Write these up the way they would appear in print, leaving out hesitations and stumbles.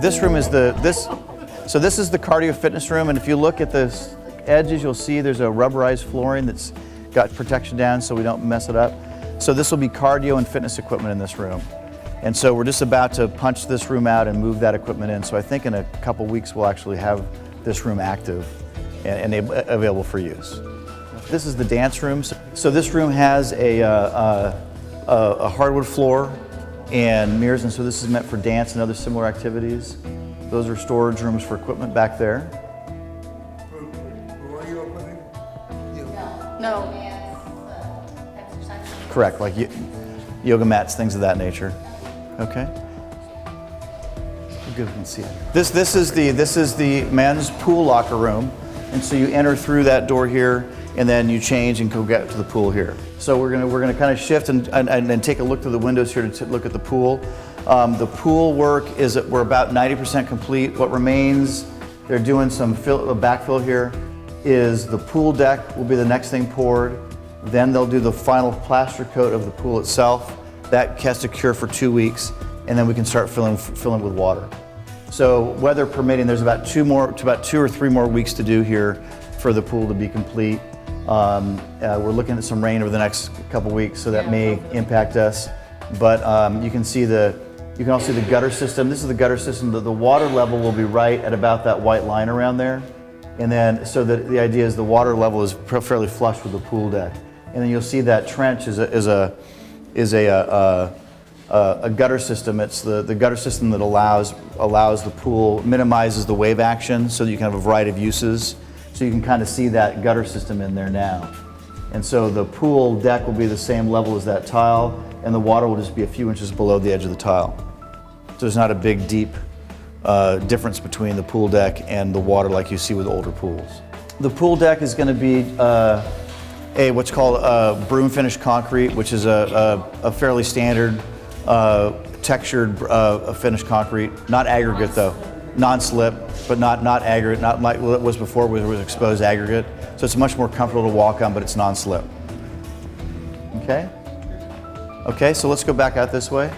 This room is so this is the cardio fitness room, and if you look at the edges, you'll see there's a rubberized flooring that's got protection down so we don't mess it up. So this will be cardio and fitness equipment in this room. And so we're just about to punch this room out and move that equipment in. So I think in a couple weeks we'll actually have this room active and available for use. This is the dance room. So this room has a hardwood floor and mirrors, and so this is meant for dance and other similar activities. Those are storage rooms for equipment back there. Who are you opening? No. Correct, like yoga mats, things of that nature. Okay. Good, we can see it. This is the men's pool locker room, and so you enter through that door here, and then you change and go get to the pool here. So we're gonna kind of shift and take a look through the windows here to look at the pool. The pool work is we're about 90% complete. What remains, they're doing some backfill here, is the pool deck will be the next thing poured. Then they'll do the final plaster coat of the pool itself. That has to cure for 2 weeks, and then we can start filling with water. So weather permitting, there's about 2 or 3 more weeks to do here for the pool to be complete. We're looking at some rain over the next couple weeks, so that may impact us. But you can also see the gutter system. This is the gutter system. The water level will be right at about that white line around there. And then, so the idea is the water level is fairly flush with the pool deck. And then you'll see that trench is a gutter system. It's the gutter system that allows the pool, minimizes the wave action so that you can have a variety of uses. So you can kind of see that gutter system in there now. And so the pool deck will be the same level as that tile, and the water will just be a few inches below the edge of the tile. So there's not a big, deep difference between the pool deck and the water like you see with older pools. The pool deck is going to be what's called broom finished concrete, which is a fairly standard textured finished concrete, not aggregate though. Non-slip, but not aggregate, not like what it was before, where it was exposed aggregate. So it's much more comfortable to walk on, but it's non-slip. Okay? Okay, so let's go back out this way.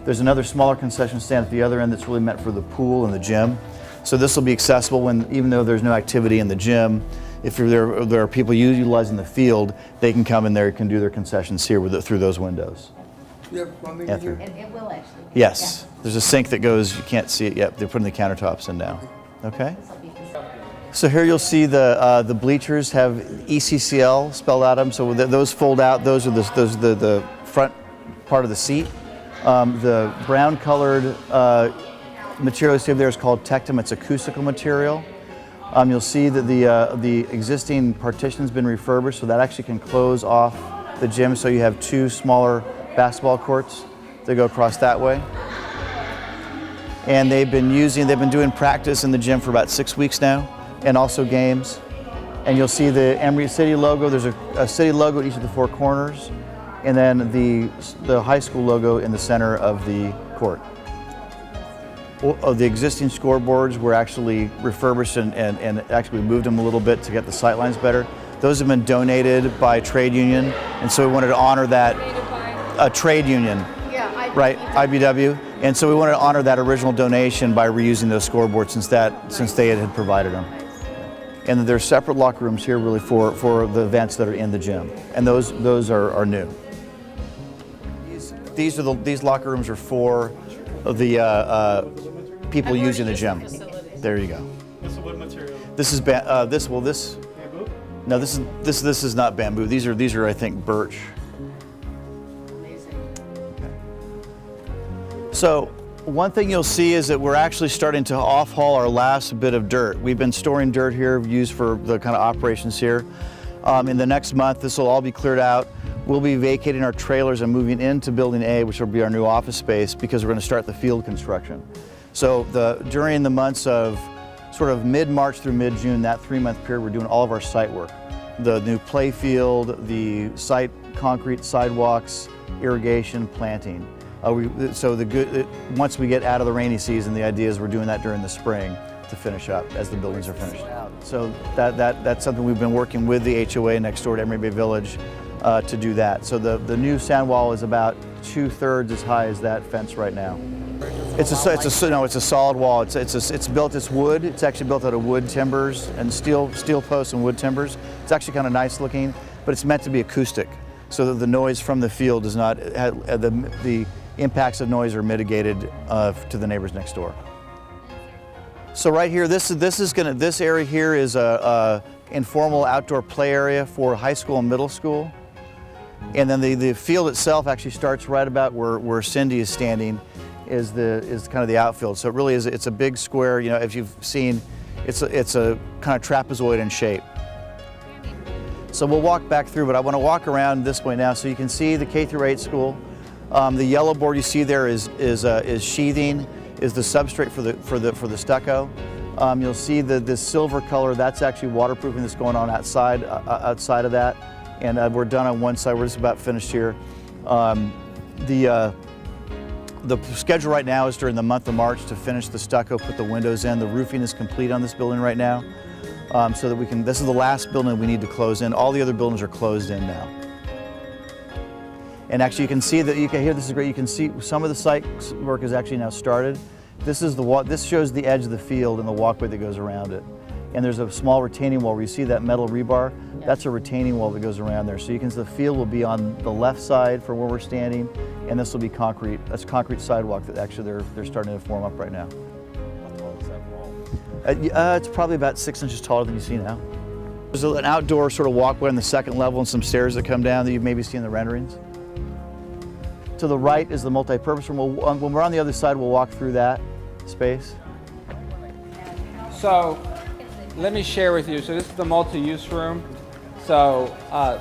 There's another smaller concession stand at the other end that's really meant for the pool and the gym. So this will be accessible even though there's no activity in the gym. If there are people utilizing the field, they can come in there and do their concessions here through those windows. You have plumbing Yeah, in here? It will actually. Yes. Yeah. There's a sink that goes, you can't see it yet, they're putting the countertops in now. Okay? So here you'll see the bleachers have ECCL spelled out of them, so those fold out, those are the front part of the seat. The brown colored material you see there is called Tectum, it's acoustical material. You'll see that the existing partition's been refurbished, so that actually can close off the gym, so you have 2 smaller basketball courts that go across that way. And they've been doing practice in the gym for about 6 weeks now, and also games. And you'll see the Emeryville City logo. There's a city logo at each of the 4 corners, and then the high school logo in the center of the court. The existing scoreboards were actually refurbished and actually moved them a little bit to get the sight lines better. Those have been donated by a trade union, and so we wanted to honor that. A trade union. Yeah, right, IBW. And so we wanted to honor that original donation by reusing those scoreboards since they had provided them. And then there's separate locker rooms here really for the events that are in the gym. And those are new. These locker rooms are for the people using the gym. There you go. This is what material? This is Bamboo? No, this is not bamboo. These are I think birch. So one thing you'll see is that we're actually starting to off-haul our last bit of dirt. We've been storing dirt here used for the kind of operations here. In the next month, this will all be cleared out. We'll be vacating our trailers and moving into Building A, which will be our new office space, because we're going to start the field construction. So during the months of sort of mid-March through mid-June, that 3-month period, we're doing all of our site work. The new play field, the site concrete sidewalks, irrigation, planting. Once we get out of the rainy season, the idea is we're doing that during the spring to finish up as the buildings are finished. So that's something we've been working with the HOA next door to Emeryville Village to do that. So the new sand wall is about 2/3 as high as that fence right now. It's a solid wall. It's built. It's wood. It's actually built out of wood timbers and steel posts and wood timbers. It's actually kind of nice looking, but it's meant to be acoustic, so that the noise from the field does not the impacts of noise are mitigated to the neighbors next door. So right here, this area here is a informal outdoor play area for high school and middle school, and then the field itself actually starts right about where Cindy is standing, is kind of the outfield. So it really is. It's a big square. You know, if you've seen, it's a kind of trapezoid in shape. So we'll walk back through, but I want to walk around this way now so you can see the K-8 school. The yellow board you see there is sheathing, is the substrate for the stucco. You'll see this silver color, that's actually waterproofing that's going on outside of that. And we're done on one side, we're just about finished here. The schedule right now is during the month of March to finish the stucco, put the windows in. The roofing is complete on this building right now. So that we can, this is the last building we need to close in. All the other buildings are closed in now. And actually you can see that, this is great, you can see some of the site work is actually now started. This shows the edge of the field and the walkway that goes around it. And there's a small retaining wall where you see that metal rebar. That's a retaining wall that goes around there. So you can see the field will be on the left side for where we're standing, and this will be concrete. That's concrete sidewalk that actually they're starting to form up right now. How tall is that wall? It's probably about 6 inches taller than you see now. There's an outdoor sort of walkway on the second level and some stairs that come down that you've maybe seen in the renderings. To the right is the multi-purpose room. When we're on the other side, we'll walk through that space. So let me share with you. So this is the multi-use room. So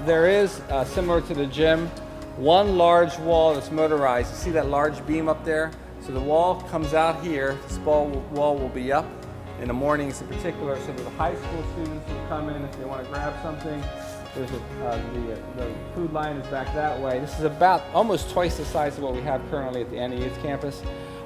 there is, similar to the gym, one large wall that's motorized. You see that large beam up there? So the wall comes out here. This wall will be up in the mornings in particular, so that the high school students will come in if they want to grab something. There's the food line is back that way. This is about almost twice the size of what we have currently at the NEU's campus.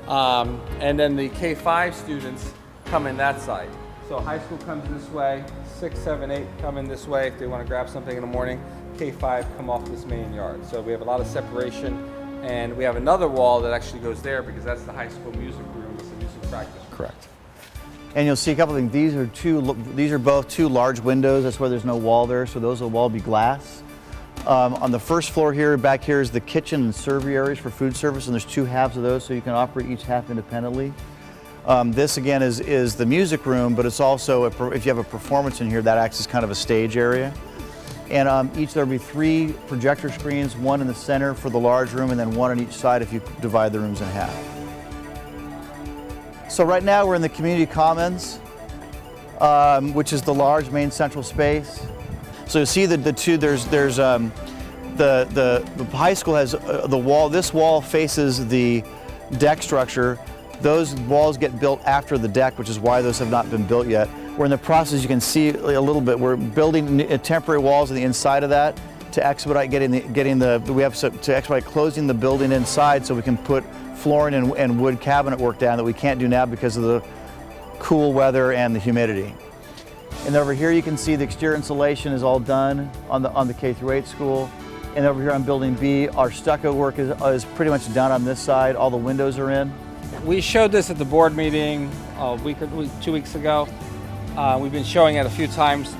And then the K-5 students come in that side. So high school comes this way, 6, 7, 8 come in this way if they want to grab something in the morning. K-5 come off this main yard. So we have a lot of separation, and we have another wall that actually goes there because that's the high school music room. It's the music practice room. Correct. And you'll see a couple of things. These are both two large windows. That's why there's no wall there. So those will all be glass. On the first floor here, back here is the kitchen and server areas for food service, and there's 2 halves of those, so you can operate each half independently. This again is the music room, but it's also, if you have a performance in here, that acts as kind of a stage area. And there'll be 3 projector screens, 1 in the center for the large room, and then 1 on each side if you divide the rooms in half. So right now we're in the community commons, which is the large main central space. So you see that the high school has the wall. This wall faces the deck structure. Those walls get built after the deck, which is why those have not been built yet. We're in the process, you can see a little bit, we're building temporary walls on the inside of that to expedite to expedite closing the building inside so we can put flooring and wood cabinet work down that we can't do now because of the cool weather and the humidity. And over here you can see the exterior insulation is all done on the K-8 school. And over here on building B, our stucco work is pretty much done on this side. All the windows are in. We showed this at the board meeting a week or 2 weeks ago. We've been showing it a few times.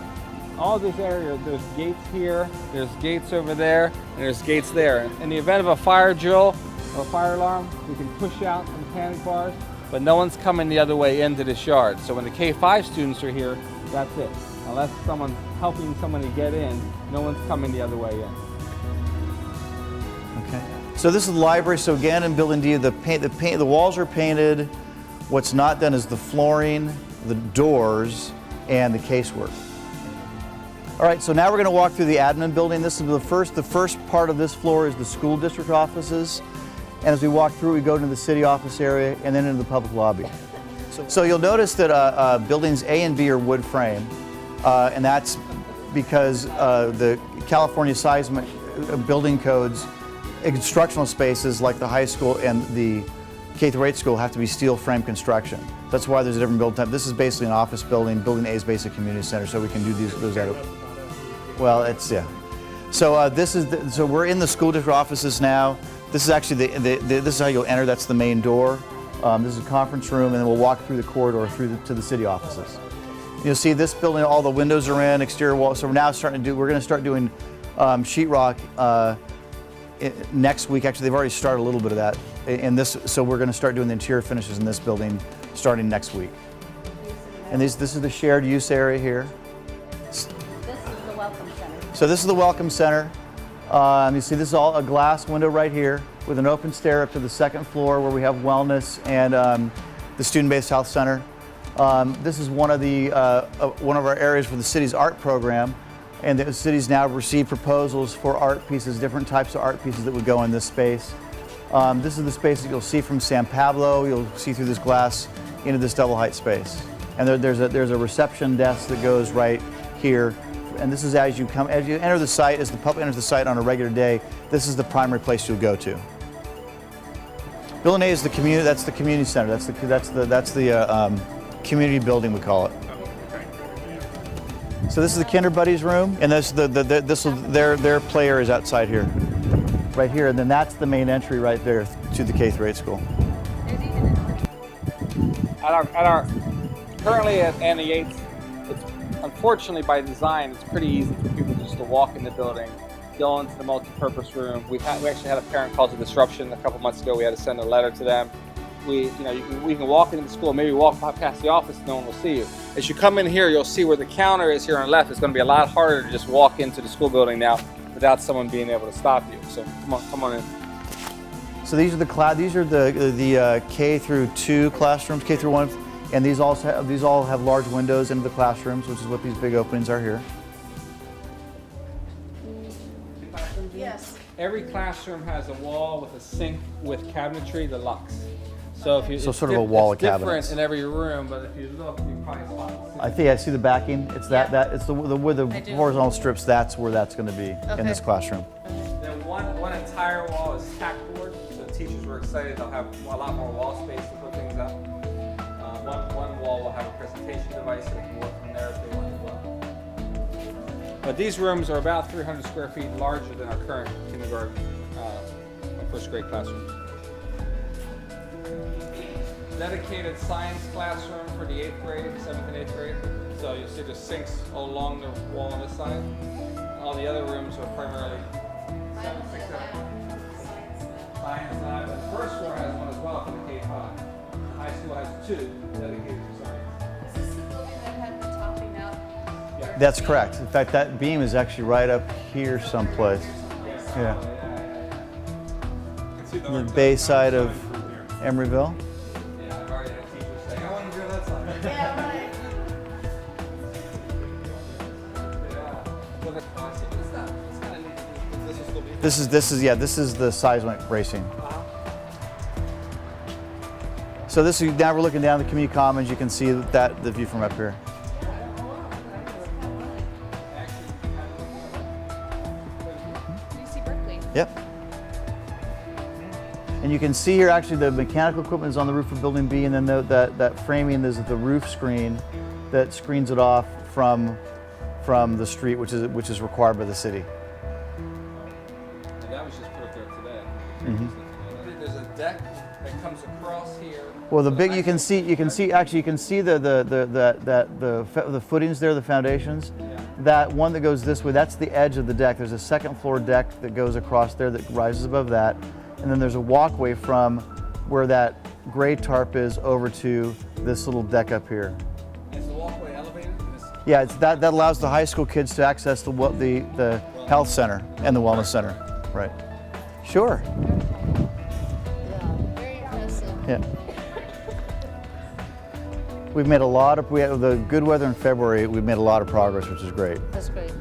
All this area, there's gates here, there's gates over there, and there's gates there. In the event of a fire drill or a fire alarm, we can push out some panic bars, but no one's coming the other way into this yard. So when the K-5 students are here, that's it. Unless someone's helping someone to get in, no one's coming the other way in. Okay. So this is the library. So again, in building D, the walls are painted. What's not done is the flooring, the doors, and the casework. All right, so now we're going to walk through the admin building. This is the first part of this floor is the school district offices. And as we walk through, we go into the city office area and then into the public lobby. So you'll notice that buildings A and B are wood frame, and that's because the California seismic building codes instructional spaces like the high school and the K through 8 school have to be steel frame construction. That's why there's a different build type. This is basically an office building. Building A is basic community center, so we can do those out of. Well, it's yeah. So so we're in the school district offices now. This is actually this is how you'll enter. That's the main door. This is a conference room, and then we'll walk through the corridor to the city offices. You'll see this building. All the windows are in, exterior walls. So we're now starting to do. We're going to start doing sheetrock next week. Actually, they've already started a little bit of that in this. So we're going to start doing the interior finishes in this building starting next week. And this is the shared use area here. This is the welcome center. So this is the welcome center. You see this is all a glass window right here with an open stair up to the second floor where we have wellness and the student-based health center. This is one of our areas for the city's art program, and the city's now received proposals for art pieces, different types of art pieces that would go in this space. This is the space that you'll see from San Pablo. You'll see through this glass into this double height space. And there's a reception desk that goes right here. And this is as you enter the site, as the public enters the site on a regular day, this is the primary place you'll go to. Building A is the community. That's the community center. That's the community building, we call it. So this is the Kinder Buddies room, and their play area is outside here, right here, and then that's the main entry right there to the K through 8 school. Currently at Annie Yates, it's unfortunately by design, it's pretty easy for people just to walk in the building, go into the multi-purpose room. We actually had a parent cause a disruption a couple months ago. We had to send a letter to them. We can walk into the school, maybe walk past the office, no one will see you. As you come in here, you'll see where the counter is here on the left. It's going to be a lot harder to just walk into the school building now without someone being able to stop you. So come on in. So these are the K through 2 classrooms, K through 1, and these all have large windows into the classrooms, which is what these big openings are here. Yes. Every classroom has a wall with a sink with cabinetry, the Lux. So if you sort of a wall of cabinets. It's different in every room, but if you look, you probably spot the I think I see the backing. It's it's where the horizontal strips. That's where that's going to be in this classroom. Then one entire wall is tackboard, so teachers were excited. They'll have a lot more wall space to put things up. One wall will have a presentation device so they can work from there if they want as well. But these rooms are about 300 square feet larger than our current kindergarten and first grade classrooms. Dedicated science classroom for the 8th grade, 7th and 8th grade. So you'll see the sinks all along the wall on this side. All the other rooms are primarily 7, 6, 7. Science lab. The first floor has one as well for the K-5. The high school has 2 dedicated to science. Is this the building that had the topping out? Yeah. That's correct. In fact, that beam is actually right up here someplace. Yeah. The bay side of Emeryville. Yeah, I've already had teachers saying, I want to go that side. Yeah, right. This is the seismic bracing. So now we're looking down the community commons. You can see the view from up here. You see Berkeley. Yep. And you can see here actually the mechanical equipment is on the roof of Building B, and then that framing is the roof screen that screens it off from the street, which is required by the city. And that was just put up there today. Mm-hmm. There's a deck that comes across here. Well, you can see the footings there, the foundations. Yeah. That one that goes this way, that's the edge of the deck. There's a second floor deck that goes across there that rises above that. And then there's a walkway from where that gray tarp is over to this little deck up here. Is the walkway elevated? Yeah, that allows the high school kids to access the health center and the wellness center. Right. Sure. Yeah, very impressive. Yeah. We've made a lot of, we had the good weather in February, we've made a lot of progress, which is great. That's great.